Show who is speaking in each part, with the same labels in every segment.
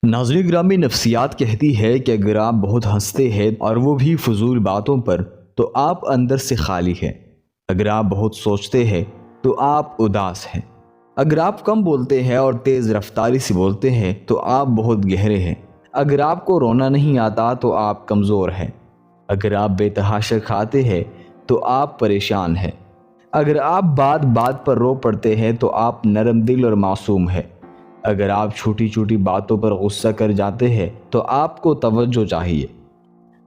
Speaker 1: ناظرین گرامی، نفسیات کہتی ہے کہ اگر آپ بہت ہنستے ہیں اور وہ بھی فضول باتوں پر تو آپ اندر سے خالی ہیں۔ اگر آپ بہت سوچتے ہیں تو آپ اداس ہیں۔ اگر آپ کم بولتے ہیں اور تیز رفتاری سے بولتے ہیں تو آپ بہت گہرے ہیں۔ اگر آپ کو رونا نہیں آتا تو آپ کمزور ہیں۔ اگر آپ بے تحاشا کھاتے ہیں تو آپ پریشان ہیں۔ اگر آپ بات بات پر رو پڑتے ہیں تو آپ نرم دل اور معصوم ہیں۔ اگر آپ چھوٹی چھوٹی باتوں پر غصہ کر جاتے ہیں تو آپ کو توجہ چاہیے۔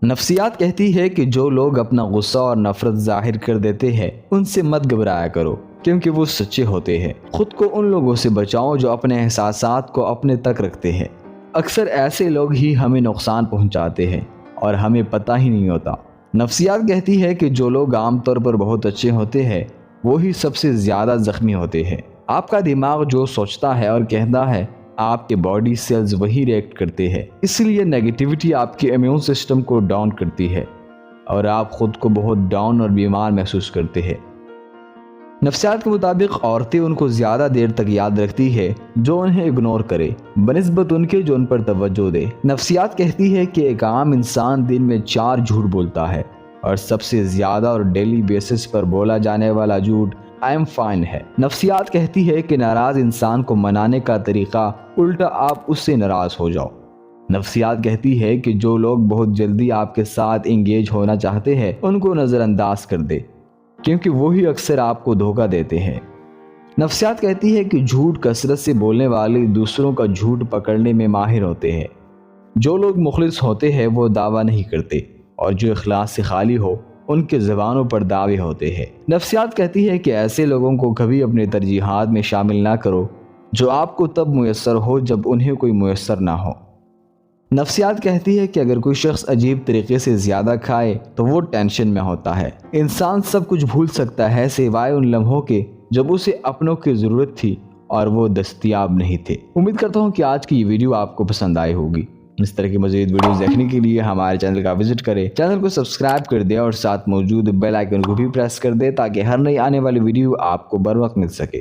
Speaker 1: نفسیات کہتی ہے کہ جو لوگ اپنا غصہ اور نفرت ظاہر کر دیتے ہیں ان سے مت گھبرایا کرو، کیونکہ وہ سچے ہوتے ہیں۔ خود کو ان لوگوں سے بچاؤ جو اپنے احساسات کو اپنے تک رکھتے ہیں۔ اکثر ایسے لوگ ہی ہمیں نقصان پہنچاتے ہیں اور ہمیں پتہ ہی نہیں ہوتا۔ نفسیات کہتی ہے کہ جو لوگ عام طور پر بہت اچھے ہوتے ہیں وہی سب سے زیادہ زخمی ہوتے ہیں۔ آپ کا دماغ جو سوچتا ہے اور کہتا ہے آپ کے باڈی سیلز وہی ریئیکٹ کرتے ہیں۔ اس لیے نیگیٹیوٹی آپ کے امیون سسٹم کو ڈاؤن کرتی ہے اور آپ خود کو بہت ڈاؤن اور بیمار محسوس کرتے ہیں۔ نفسیات کے مطابق عورتیں ان کو زیادہ دیر تک یاد رکھتی ہے جو انہیں اگنور کرے بنسبت ان کے جو ان پر توجہ دے۔ نفسیات کہتی ہے کہ ایک عام انسان دن میں 4 جھوٹ بولتا ہے اور سب سے زیادہ اور ڈیلی بیسس پر بولا جانے والا جھوٹ I am fine ہے۔ نفسیات کہتی ہے کہ ناراض انسان کو منانے کا طریقہ الٹا آپ اس سے ناراض ہو جاؤ۔ نفسیات کہتی ہے کہ جو لوگ بہت جلدی آپ کے ساتھ انگیج ہونا چاہتے ہیں ان کو نظر انداز کر دے، کیونکہ وہی اکثر آپ کو دھوکہ دیتے ہیں۔ نفسیات کہتی ہے کہ جھوٹ کثرت سے بولنے والے دوسروں کا جھوٹ پکڑنے میں ماہر ہوتے ہیں۔ جو لوگ مخلص ہوتے ہیں وہ دعویٰ نہیں کرتے اور جو اخلاص سے خالی ہو ان کے زبانوں پر دعوے ہوتے ہیں۔ نفسیات کہتی ہے کہ ایسے لوگوں کو کبھی اپنے ترجیحات میں شامل نہ کرو جو آپ کو تب میسر ہو جب انہیں کوئی میسر نہ ہو۔ نفسیات کہتی ہے کہ اگر کوئی شخص عجیب طریقے سے زیادہ کھائے تو وہ ٹینشن میں ہوتا ہے۔ انسان سب کچھ بھول سکتا ہے سوائے ان لمحوں کے جب اسے اپنوں کی ضرورت تھی اور وہ دستیاب نہیں تھے۔ امید کرتا ہوں کہ آج کی یہ ویڈیو آپ کو پسند آئی ہوگی۔ اس طرح کی مزید ویڈیوز دیکھنے کے لیے ہمارے چینل کا وزٹ کریں، چینل کو سبسکرائب کر دیں اور ساتھ موجود بیل آئیکن کو بھی پریس کر دیں تاکہ ہر نئی آنے والی ویڈیو آپ کو بر وقت مل سکے۔